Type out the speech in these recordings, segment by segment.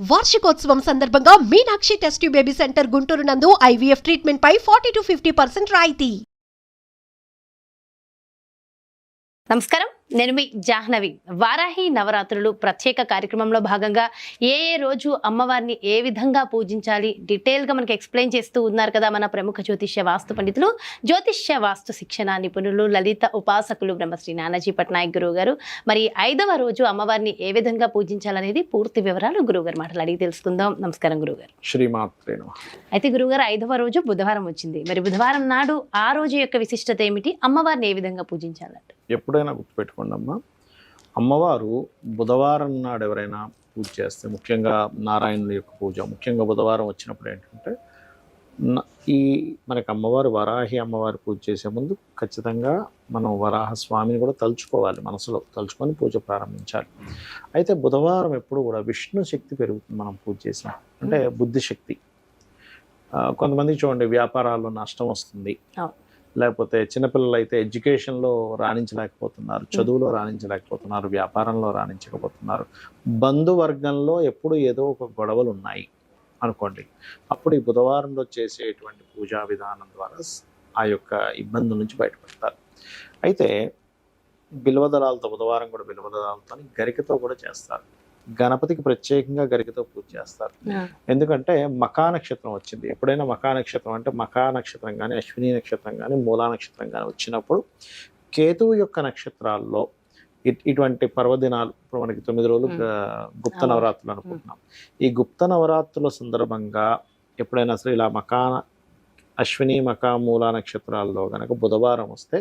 వార్షికోత్సవం సందర్భంగా Meenakshi test tube baby centre Guntur నందు IVF ట్రీట్మెంట్ పై 40 to 50% రాయితీ. నమస్కారం, నేను మీ జాహ్నవి. వారాహి నవరాత్రులు ప్రత్యేక కార్యక్రమంలో భాగంగా ఏ రోజు అమ్మవారిని ఏ విధంగా పూజించాలి డీటెయిల్గా మనకి ఎక్స్ప్లెయిన్ చేస్తూ ఉన్నారు కదా మన ప్రముఖ జ్యోతిష్య వాస్తు పండితులు, జ్యోతిష్య వాస్తు శిక్షణ నిపుణులు, లలిత ఉపాసకులు బ్రహ్మశ్రీ నానాజీ పట్నాయక్ గురువు గారు. మరి 5వ రోజు అమ్మవారిని ఏ విధంగా పూజించాలనేది పూర్తి వివరాలు గురువుగారు మాటలు అడిగి తెలుసుకుందాం. నమస్కారం గురువుగారు. శ్రీమాత్రే నమః. అయితే గురువుగారు 5వ రోజు బుధవారం వచ్చింది. మరి బుధవారం నాడు ఆ రోజు యొక్క విశిష్టత ఏమిటి, అమ్మవారిని ఏ విధంగా పూజించాలంట? ఎప్పుడైనా గుర్తుపెట్టుకోండి అమ్మా, అమ్మవారు బుధవారం నాడు ఎవరైనా పూజ చేస్తే, ముఖ్యంగా నారాయణుల యొక్క పూజ, ముఖ్యంగా బుధవారం వచ్చినప్పుడు ఏంటంటే ఈ మనకి అమ్మవారు వరాహి అమ్మవారి పూజ చేసే ముందు ఖచ్చితంగా మనం వరాహ స్వామిని కూడా తలుచుకోవాలి, మనసులో తలుచుకొని పూజ ప్రారంభించాలి. అయితే బుధవారం ఎప్పుడు కూడా విష్ణు శక్తి పెరుగుతుంది మనం పూజ చేసాం అంటే, బుద్ధిశక్తి. కొంతమంది చూడండి వ్యాపారాల్లో నష్టం వస్తుంది, లేకపోతే చిన్నపిల్లలు అయితే ఎడ్యుకేషన్లో రాణించలేకపోతున్నారు, చదువులో రాణించలేకపోతున్నారు, వ్యాపారంలో రాణించకపోతున్నారు, బంధువర్గంలో ఎప్పుడు ఏదో ఒక గొడవలు ఉన్నాయి అనుకోండి. అప్పుడు ఈ బుధవారంలో చేసేటువంటి పూజా విధానం ద్వారా ఆ యొక్క ఇబ్బందుల నుంచి బయటపడతారు. అయితే బిల్వదళాలతో, బుధవారం కూడా బిల్వదళాలతో గరికతో కూడా చేస్తారు. గణపతికి ప్రత్యేకంగా గరికతో పూజ చేస్తారు. ఎందుకంటే మకా నక్షత్రం వచ్చింది. ఎప్పుడైనా మకా నక్షత్రం అంటే మకా నక్షత్రం కానీ, అశ్విని నక్షత్రం కానీ, మూలా నక్షత్రం కానీ వచ్చినప్పుడు కేతువు యొక్క నక్షత్రాల్లో ఇటువంటి పర్వదినాలు, ఇప్పుడు మనకి 9 రోజులు గుప్త నవరాత్రులు అనుకుంటున్నాం. ఈ గుప్త నవరాత్రుల సందర్భంగా ఎప్పుడైనా సరే ఇలా అశ్విని మకా మూలా నక్షత్రాల్లో కనుక బుధవారం వస్తే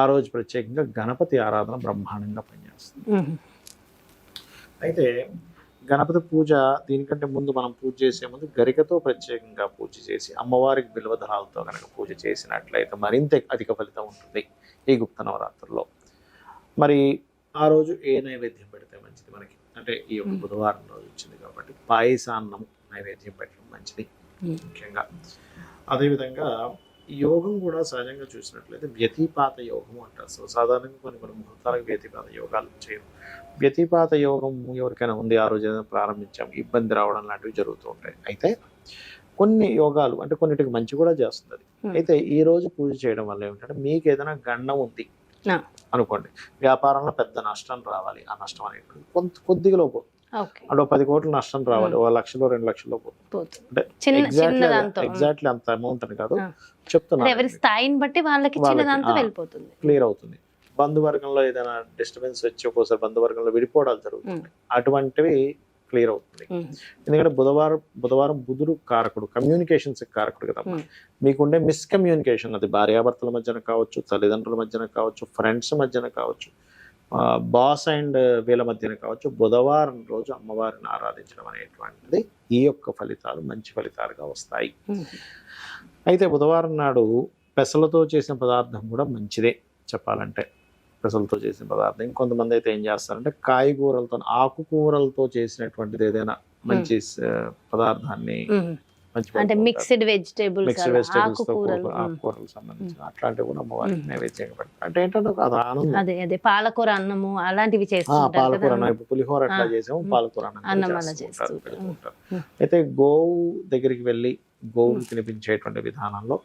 ఆ రోజు ప్రత్యేకంగా గణపతి ఆరాధన బ్రహ్మాండంగా పనిచేస్తుంది. అయితే గణపతి పూజ దీనికంటే ముందు మనం పూజ చేసే ముందు గరికతో ప్రత్యేకంగా పూజ చేసి అమ్మవారికి బిల్వదళాలతో కనుక పూజ చేసినట్లయితే మరింత అధిక ఫలితం ఉంటుంది ఈ గుప్త నవరాత్రుల్లో. మరి ఆ రోజు ఏ నైవేద్యం పెడితే మంచిది మనకి అంటే, ఈ యొక్క బుధవారం రోజు వచ్చింది కాబట్టి పాయసాన్నం నైవేద్యం పెట్టడం మంచిది ముఖ్యంగా. అదేవిధంగా యోగం కూడా సహజంగా చూసినట్లయితే వ్యతిపాత యోగం అంటారు. సో సాధారణంగా కొన్ని ముహూర్తాలకు వ్యతిపాత యోగాలు చేయరు. వ్యతిపాత యోగం ఎవరికైనా ఉంది, ఆ రోజు ఏదైనా ప్రారంభించాం, ఇబ్బంది రావడం లాంటివి జరుగుతూ ఉంటాయి. అయితే కొన్ని యోగాలు అంటే కొన్నిటికి మంచి కూడా చేస్తుంది. అయితే ఈ రోజు పూజ చేయడం వల్ల ఏమిటంటే, మీకు ఏదైనా గండం ఉంది అనుకోండి, వ్యాపారంలో పెద్ద నష్టం రావాలి, ఆ నష్టం అనేది కొద్దిగా పోతుంది. అంటే 10 కోట్ల నష్టం రావాలి, 1 లక్షలో 2 లక్షల్లో పోతుంది. అంటే ఎగ్జాక్ట్లీ అంత అమౌంట్ అని కాదు చెప్తున్నా, ఎవరి స్థాయిని బట్టి వాళ్ళకి క్లియర్ అవుతుంది. బంధువర్గంలో ఏదైనా డిస్టర్బెన్స్ వచ్చి ఒక్కోసారి బంధువర్గంలో విడిపోవడాలు జరుగుతుంది, అటువంటివి క్లియర్ అవుతుంది. ఎందుకంటే బుధవారం బుధుడు కారకుడు, కమ్యూనికేషన్స్ కారకుడు కదా. మీకుండే మిస్కమ్యూనికేషన్, అది భార్యాభర్తల మధ్యన కావచ్చు, తల్లిదండ్రుల మధ్యన కావచ్చు, ఫ్రెండ్స్ మధ్యన కావచ్చు, బాస్ అండ్ వీళ్ళ మధ్యన కావచ్చు, బుధవారం రోజు అమ్మవారిని ఆరాధించడం అనేటువంటిది ఈ యొక్క ఫలితాలు మంచి ఫలితాలుగా వస్తాయి. అయితే బుధవారం నాడు పెసలతో చేసిన పదార్థం కూడా మంచిదే చెప్పాలంటే. పెసలతో చేసిన పదార్థం, ఇంకొంతమంది అయితే ఏం చేస్తారంటే కాయగూరలతో, ఆకుకూరలతో చేసినటువంటిది ఏదైనా మంచి పదార్థాన్ని, అంటే మిక్స్డ్ వెజిటేబుల్స్ ఆకుకూరలు సంబంధించిన అట్లాంటివి కూడా అమ్మవారికి నైవేద్యంగా పెడతారు. అంటే ఏంటంటే అది ఆనందం. అదే పాలకూర అన్నము అలాంటివి చేస్తారు. పాలకూర అన్నం, ఇప్పుడు పులిహోర ఎట్లా చేసాము పాలకూర అన్నం పెడుతుంటారు. అయితే గోవు దగ్గరికి వెళ్ళి గోవులు తినిపించేటువంటి విధానంలో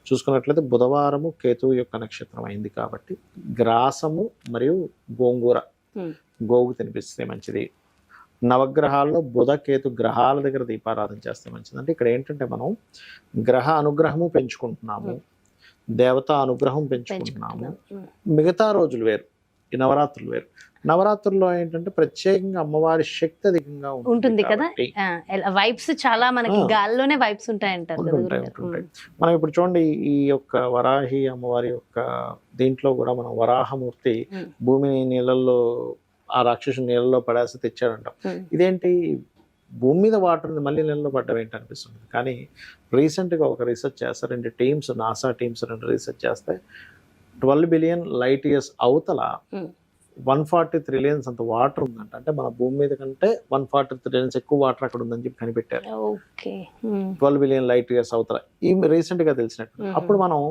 చూసుకున్నట్లయితే బుధవారము కేతువు యొక్క నక్షత్రం అయింది కాబట్టి గ్రాసము మరియు గోంగూర గోవుకు తినిపిస్తే మంచిది. నవగ్రహాల్లో బుధ కేతు గ్రహాల దగ్గర దీపారాధన చేస్తే మంచిది. అంటే ఇక్కడ ఏంటంటే మనం గ్రహ అనుగ్రహము పెంచుకుంటున్నాము, దేవతా అనుగ్రహం పెంచుకుంటున్నాము. మిగతా రోజులు వేరు, ఈ నవరాత్రులు వేరు. నవరాత్రుల్లో ఏంటంటే ప్రత్యేకంగా అమ్మవారి శక్తి అధికంగా ఉంటుంది కదా, వైబ్స్ చాలా మనకి గాల్లోనే వైబ్స్ ఉంటాయంటారు. మనం ఇప్పుడు చూడండి, ఈ యొక్క వరాహి అమ్మవారి యొక్క దీంట్లో కూడా మనం వరాహమూర్తి భూమిని నీళ్ళల్లో, ఆ రాక్షసు నీళ్ళలో పడేసి తెచ్చాడంట. ఇదేంటి భూమి మీద వాటర్ మళ్ళీ నీళ్ళలో పడ్డం ఏంటి అనిపిస్తుంది. కానీ రీసెంట్గా ఒక రీసెర్చ్ చేస్తారు, 2 టీమ్స్, నాసా టీమ్స్ 2 రీసెర్చ్ చేస్తే 12 బిలియన్ లైట్ ఇయర్స్ అవతల 140 ట్రిలియన్స్ అంత వాటర్ ఉందంట. అంటే మన భూమి మీద కంటే 140 ట్రిలియన్స్ ఎక్కువ వాటర్ అక్కడ ఉందని చెప్పి కనిపెట్టారు. 12 బిలియన్ లైట్ ఇయర్స్ అవతల ఈ రీసెంట్గా తెలిసినట్టు. అప్పుడు మనం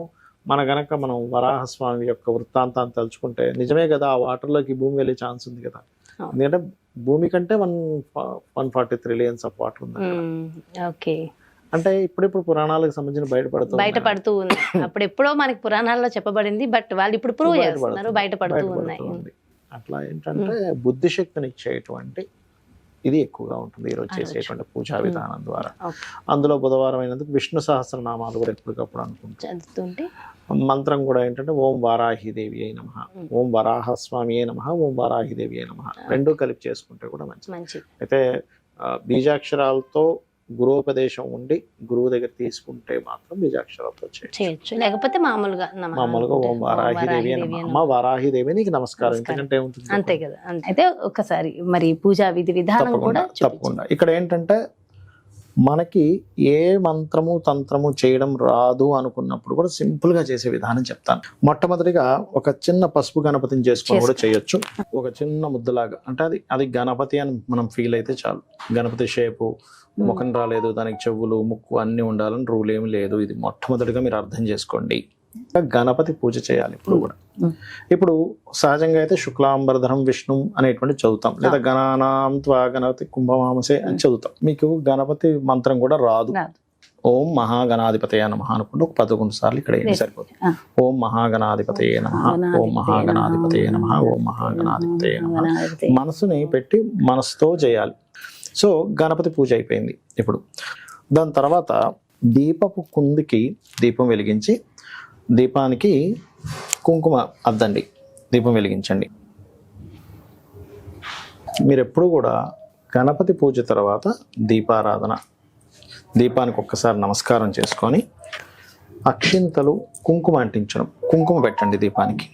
వరాహస్వామి యొక్క వృత్తాంతాన్ని తలుచుకుంటే నిజమే కదా, ఆ వాటర్లోకి భూమి వెళ్ళే ఛాన్స్ ఉంది కదా. ఎందుకంటే భూమి కంటే 140 ట్రిలియన్స్ ఆఫ్ వాటర్ ఉంది అక్కడ. ఓకే. అంటే ఇప్పుడిప్పుడు పురాణాలకు సంబంధించిన బయటపడుతూ ఉంది. అప్పుడు ఎప్పుడో మనకి పురాణాల్లో చెప్పబడింది, బట్ వాళ్ళు ఇప్పుడు ప్రూవ్ చేస్తున్నారు, బయటపడుతూ ఉన్నాయి. అట్లా ఏంటంటే బుద్ధి శక్తిని ఇచ్చేటువంటి ఇది ఎక్కువగా ఉంటుంది ఈరోజు చేసేటువంటి పూజా విధానం ద్వారా. అందులో బుధవారం అయినందుకు విష్ణు సహస్రనామాలు కూడా ఎప్పటికప్పుడు చదువుతుంటే మంత్రం కూడా ఏంటంటే ఓం వారాహిదేవి అయి నమః, ఓం వరాహ స్వామి అయి నమః, ఓం వారాహిదేవి అయి నమః రెండూ కలిపి చేసుకుంటే కూడా మంచిది. అయితే బీజాక్షరాలతో గురోపదేశం ఉండి గురువు దగ్గర తీసుకుంటే మాత్రం బీజాక్షరాలతో చేయొచ్చు, లేకపోతే మామూలుగా ఓం వారాహిదేవి అమ్మ వారాహిదేవి నీకు నమస్కారం, ఎందుకంటే ఉంటుంది అంతే కదా. అయితే ఒకసారి మరి పూజా విధి విధానం కూడా తప్పకుండా. ఇక్కడ ఏంటంటే మనకి ఏ మంత్రము తంత్రము చేయడం రాదు అనుకున్నప్పుడు కూడా సింపుల్ గా చేసే విధానం చెప్తాను. మొట్టమొదటిగా ఒక చిన్న పసుపు గణపతిని చేసుకొని కూడా చేయొచ్చు. ఒక చిన్న ముద్దలాగా, అంటే అది గణపతి అని మనం ఫీల్ అయితే చాలు. గణపతి షేపు, ముఖం రాలేదు, దానికి చెవులు ముక్కు అన్ని ఉండాలని రూల్ ఏమి లేదు. ఇది మొట్టమొదటిగా మీరు అర్థం చేసుకోండి. గణపతి పూజ చేయాలి ఇప్పుడు కూడా. ఇప్పుడు సహజంగా అయితే శుక్లాంబరధరం విష్ణు అనేటువంటి చదువుతాం, లేదా గణానాం త్వా గణపతి కుంభమామసే అని చదువుతాం. మీకు గణపతి మంత్రం కూడా రాదు. ఓం మహాగణాధిపతయ నమః అనుకుంటే ఒక 11 సార్లు ఇక్కడ ఏం సరిపోతుంది. ఓం మహాగణాధిపతయ నమః, ఓం మహాగణాధిపతయ నమః, ఓం మహాగణాధిపతయ నమః. మనసుని పెట్టి మనసుతో చేయాలి. సో గణపతి పూజ అయిపోయింది. ఇప్పుడు దాని తర్వాత దీపపు కుందికి దీపం వెలిగించి దీపానికి కుంకుమ అద్దండి, దీపం వెలిగించండి. మీరు ఎప్పుడు కూడా గణపతి పూజ తర్వాత దీపారాధన, దీపానికి ఒక్కసారి నమస్కారం చేసుకొని అక్షింతలు కుంకుమ అంటించడం, కుంకుమ పెట్టండి దీపానికి.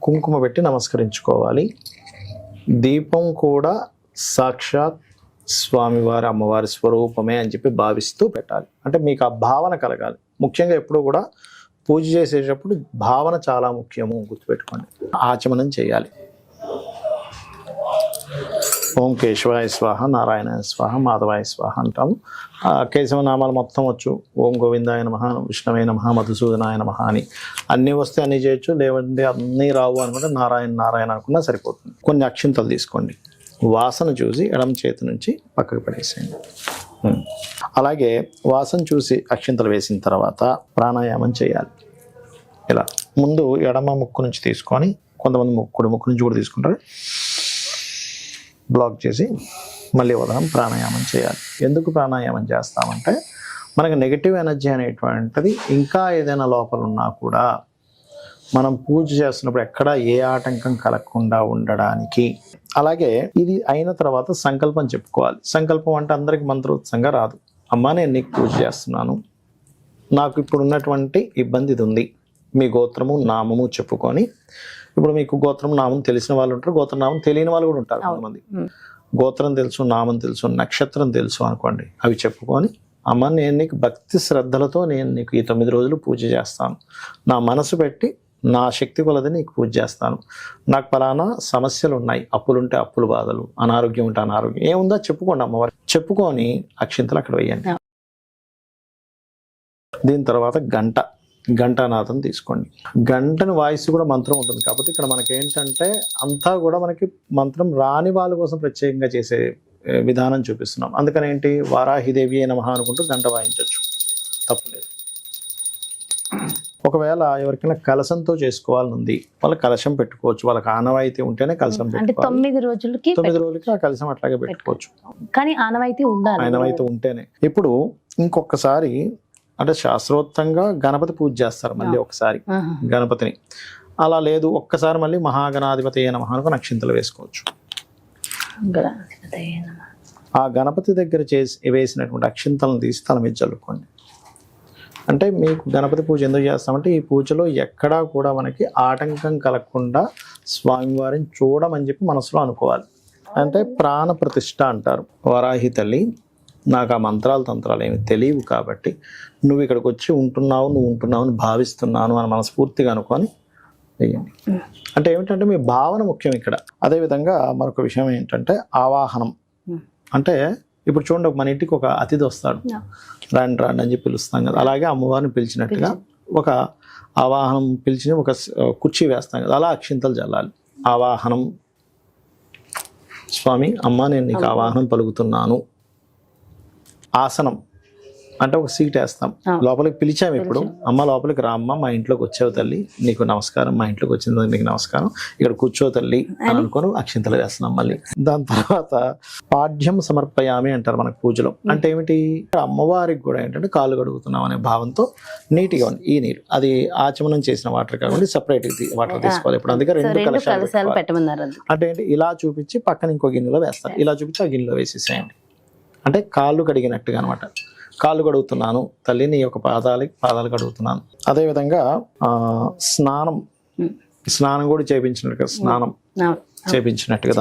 కుంకుమ పెట్టి నమస్కరించుకోవాలి. దీపం కూడా సాక్షాత్ స్వామివారి అమ్మవారి స్వరూపమే అని చెప్పి భావిస్తూ పెట్టాలి. అంటే మీకు ఆ భావన కలగాలి. ముఖ్యంగా ఎప్పుడు కూడా పూజ చేసేటప్పుడు భావన చాలా ముఖ్యము, గుర్తుపెట్టుకోండి. ఆచమనం చేయాలి. ఓం కేశవాయ స్వాహ, నారాయణాయ స్వాహ, మాధవాయ స్వాహ అంటాము. కేశవనామాలు మొత్తం వచ్చు. ఓం గోవిందాయ నమః, విష్ణవే నమః, మధుసూదనాయ నమః అని అన్నీ వస్తే అన్నీ చేయొచ్చు. లేవంటే అన్నీ రావు అనుకుంటే నారాయణ నారాయణ అనుకున్నా సరిపోతుంది. కొన్ని అక్షింతలు తీసుకోండి, వాసన చూసి ఎడమ చేతి నుంచి పక్కకు పడేసేయండి. అలాగే వాసన చూసి అక్షింతలు వేసిన తర్వాత ప్రాణాయామం చేయాలి. ఇలా ముందు ఎడమ ముక్కు నుంచి తీసుకొని, కొంతమంది కుడి ముక్కు నుంచి కూడా తీసుకుంటారు, బ్లాక్ చేసి మళ్ళీ వదనం ప్రాణాయామం చేయాలి. ఎందుకు ప్రాణాయామం చేస్తామంటే మనకు నెగిటివ్ ఎనర్జీ అనేటువంటిది ఇంకా ఏదైనా లోపల ఉన్నా కూడా మనం పూజ చేస్తున్నప్పుడు ఎక్కడ ఏ ఆటంకం కలగకుండా ఉండడానికి. అలాగే ఇది అయిన తర్వాత సంకల్పం చెప్పుకోవాలి. సంకల్పం అంటే అందరికి మంత్రోత్సంగా రాదు. అమ్మా నేను నీకు పూజ చేస్తున్నాను, నాకు ఇప్పుడు ఉన్నటువంటి ఇబ్బంది ఇది ఉంది, మీ గోత్రము నామము చెప్పుకొని. ఇప్పుడు మీకు గోత్రం నామం తెలిసిన వాళ్ళు ఉంటారు, గోత్ర నామం తెలియని వాళ్ళు కూడా ఉంటారు. కొంతమంది గోత్రం తెలుసు, నామం తెలుసు, నక్షత్రం తెలుసు అనుకోండి. అవి చెప్పుకొని అమ్మ నేను నీకు భక్తి శ్రద్ధలతో నేను నీకు ఈ 9 రోజులు పూజ చేస్తాను, నా మనసు పెట్టి నా శక్తి కొలది నీకు పూజ చేస్తాను, నాకు పలానా సమస్యలు ఉన్నాయి, అప్పులుంటే అప్పులు బాధలు, అనారోగ్యం ఉంటే అనారోగ్యం, ఏముందో చెప్పుకోండి అమ్మవారు. చెప్పుకొని అక్షింతలు అక్కడ వేయండి. దీని తర్వాత గంటానాథం తీసుకోండి. గంటని వాయిస్ కూడా మంత్రం ఉంటుంది. కాబట్టి ఇక్కడ మనకి ఏంటంటే అంతా కూడా మనకి మంత్రం రాని వాళ్ళ కోసం ప్రత్యేకంగా చేసే విధానం చూపిస్తున్నాం. అందుకని ఏంటి, వారాహిదేవి నమః అనుకుంటూ గంట వాయించవచ్చు, తప్పులేదు. ఒకవేళ ఎవరికైనా కలశంతో చేసుకోవాలని ఉంది, వాళ్ళ కలశం పెట్టుకోవచ్చు. వాళ్ళకి ఆనవాయితీ ఉంటేనే కలశం పెట్టుకోవాలి. 9 రోజులకి ఆ కలశం అట్లాగే పెట్టుకోవచ్చు, కానీ ఆనవాయితీ ఉండాలి. ఆనవాయితీ ఉంటేనే. ఇప్పుడు ఇంకొకసారి అంటే శాస్త్రోక్తంగా గణపతి పూజ చేస్తారు మళ్ళీ ఒకసారి గణపతిని. అలా లేదు, ఒక్కసారి మళ్ళీ మహాగణాధిపతయ నమః అనుకుని అక్షింతలు వేసుకోవచ్చు. ఆ గణపతి దగ్గర వేసినటువంటి అక్షింతలను తీసి తల మీద చల్లుకోండి. అంటే మీకు గణపతి పూజ ఎందుకు చేస్తామంటే ఈ పూజలో ఎక్కడా కూడా మనకి ఆటంకం కలగకుండా స్వామివారిని చూడమని చెప్పి మనసులో అనుకోవాలి. అంటే ప్రాణ ప్రతిష్ఠ అంటారు. వరాహి తల్లి నాకు ఆ మంత్రాలు తంత్రాలు ఏమి తెలియవు కాబట్టి నువ్వు ఇక్కడికి వచ్చి ఉంటున్నావు, నువ్వు ఉంటున్నావు అని భావిస్తున్నాను అని మనస్ఫూర్తిగా అనుకొని వేయండి. అంటే ఏమిటంటే మీ భావన ముఖ్యం ఇక్కడ. అదేవిధంగా మరొక విషయం ఏంటంటే ఆవాహనం. అంటే ఇప్పుడు చూడండి, మన ఇంటికి ఒక అతిథి వస్తాడు, రాండి రాండి అని చెప్పి పిలుస్తాం కదా. అలాగే అమ్మవారిని పిలిచినట్టుగా ఒక ఆవాహనం పిలిచి ఒక కుర్చీ వేస్తాం కదా, అలా అక్షింతలు చల్లాలి. ఆవాహనం స్వామి అమ్మ నేను నీకు ఆవాహనం పలుకుతున్నాను. ఆసనం అంటే ఒక సీట్ వేస్తాం, లోపలికి పిలిచాము. ఇప్పుడు అమ్మ లోపలికి రా అమ్మ, మా ఇంట్లోకి వచ్చావు తల్లి, నీకు నమస్కారం, మా ఇంట్లోకి వచ్చింది నీకు నమస్కారం, ఇక్కడ కూర్చో తల్లి అని అనుకోని అక్షింతలు వేస్తున్నాం మళ్ళీ. దాని తర్వాత పాఠ్యం సమర్పయామి అంటారు మనకు పూజలో. అంటే ఏమిటి, అమ్మవారికి కూడా ఏంటంటే కాళ్ళు కడుగుతున్నాం అనే భావంతో నీట్గా ఉంది ఈ నీరు. అది ఆచమనం చేసిన వాటర్ కాకుండా సపరేట్ వాటర్ తీసుకోవాలి ఇప్పుడు. అందుకే రెండు కలశాలు పెట్టమన్నారు. అంటే ఏంటి, ఇలా చూపించి పక్కన ఇంకో గిన్నెలో వేస్తారు, ఇలా చూపించి ఆ గిన్నెలో వేసేసేయండి. అంటే కాళ్ళు కడిగినట్టుగా అనమాట. కాళ్ళు కడుగుతున్నాను తల్లి, నీ యొక్క పాదాలు కడుగుతున్నాను. అదేవిధంగా స్నానం కూడా చేయించినట్టుగా, స్నానం చేయించినట్టుగా.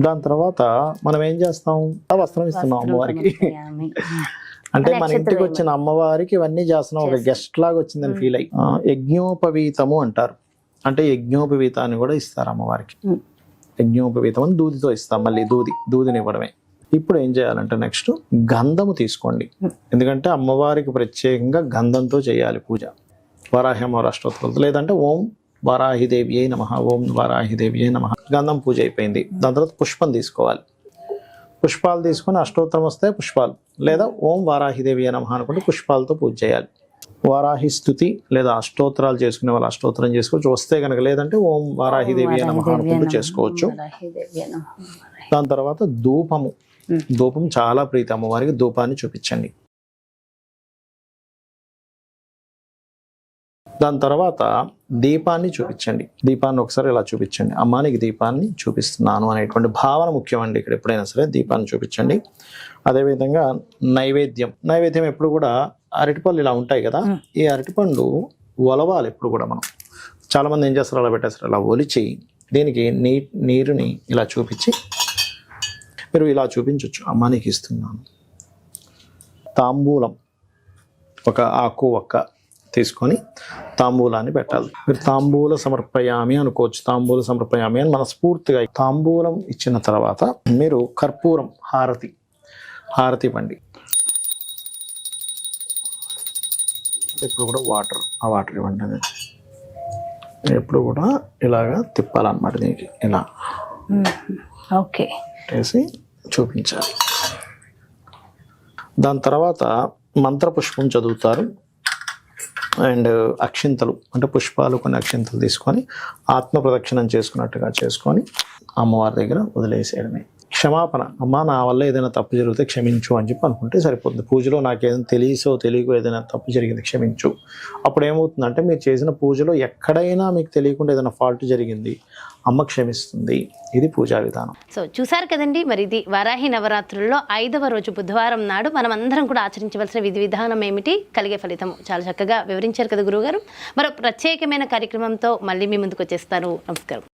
దాని తర్వాత మనం ఏం చేస్తాం, ఆ వస్త్రం ఇస్తున్నాం అమ్మవారికి. అంటే మన ఇంటికి వచ్చిన అమ్మవారికి ఇవన్నీ చేస్తున్నాం, ఒక గెస్ట్ లాగా వచ్చిందని ఫీల్ అయ్యి. యజ్ఞోపవీతము అంటారు, అంటే యజ్ఞోపవీతాన్ని కూడా ఇస్తారు అమ్మవారికి. యజ్ఞోపవీతం అని దూదితో ఇస్తాం, మళ్ళీ దూదిని ఇవ్వడమే. ఇప్పుడు ఏం చేయాలంటే నెక్స్ట్ గంధము తీసుకోండి, ఎందుకంటే అమ్మవారికి ప్రత్యేకంగా గంధంతో చేయాలి పూజ. వరాహి అమ్మవారి అష్టోత్తరాలతో, లేదంటే ఓం వరాహిదేవి అయి నమః, ఓం వరాహిదేవి అయి నమః. గంధం పూజ అయిపోయింది. దాని తర్వాత పుష్పం తీసుకోవాలి. పుష్పాలు తీసుకొని అష్టోత్తరం వస్తే పుష్పాలు, లేదా ఓం వరాహిదేవి అయి నమః అనుకుంటే పుష్పాలతో పూజ చేయాలి. వారాహి స్తుతి లేదా అష్టోత్తరాలు చేసుకునే వాళ్ళు అష్టోత్తరం చేసుకోవచ్చు, వస్తే కనుక. లేదంటే ఓం వరాహిదేవి అయి నమః అనుకుంటూ చేసుకోవచ్చు. దాని తర్వాత ధూపం చాలా ప్రీతి అమ్మవారికి, ధూపాన్ని చూపించండి. దాని తర్వాత దీపాన్ని చూపించండి. దీపాన్ని ఒకసారి ఇలా చూపించండి, అమ్మా నీకు దీపాన్ని చూపిస్తున్నాను అనేటువంటి భావన ముఖ్యమండి ఇక్కడ. ఎప్పుడైనా సరే దీపాన్ని చూపించండి. అదేవిధంగా నైవేద్యం ఎప్పుడు కూడా అరటిపళ్ళు ఇలా ఉంటాయి కదా, ఈ అరటిపండు ఒలవాలి ఎప్పుడు కూడా. మనం చాలా మంది ఏం చేస్తారు, అలా పెట్టేస్తారు. అలా ఒలిచి దీనికి నీరుని ఇలా చూపించి, మీరు ఇలా చూపించవచ్చు, అమ్మ నీకు ఇస్తున్నాను. తాంబూలం ఒక ఆకు ఒక్క తీసుకొని తాంబూలాన్ని పెట్టాలి. మీరు తాంబూల సమర్పయామి అనుకోవచ్చు, తాంబూల సమర్పయామి అని మనస్ఫూర్తిగా. తాంబూలం ఇచ్చిన తర్వాత మీరు కర్పూరం హారతి ఇవ్వండి. ఇప్పుడు కూడా ఆ వాటర్ ఇవ్వండి. అనేది ఎప్పుడు కూడా ఇలాగా తిప్పాలన్నమాట, దీనికి ఇలా ఓకే వేసి చూపించాలి. దాని తర్వాత మంత్రపుష్పం చదువుతారు. అండ్ అక్షింతలు అంటే పుష్పాలు, కొన్ని అక్షింతలు తీసుకొని ఆత్మ ప్రదక్షిణం చేసుకున్నట్టుగా చేసుకొని అమ్మవారి దగ్గర వదిలేసేయడమే. క్షమాపణ, అమ్మ నా వల్ల ఏదైనా తప్పు జరిగితే క్షమించు అని చెప్పి అనుకుంటే సరిపోతుంది. పూజలో నాకు ఏదైనా తెలియకో ఏదైనా తప్పు జరిగింది క్షమించు. అప్పుడు ఏమవుతుందంటే మీరు చేసిన పూజలో ఎక్కడైనా మీకు తెలియకుండా ఏదైనా ఫాల్ట్ జరిగింది, అమ్మ క్షమిస్తుంది. ఇది పూజా విధానం. సో చూసారు కదండి, మరి ఇది వారాహి నవరాత్రుల్లో 5వ రోజు బుధవారం నాడు మనం అందరం కూడా ఆచరించవలసిన విధి విధానం ఏమిటి, కలిగే ఫలితం చాలా చక్కగా వివరించారు కదా గురువుగారు. మరో ప్రత్యేకమైన కార్యక్రమంతో మళ్ళీ మీ ముందుకు వచ్చేస్తాను. నమస్కారం.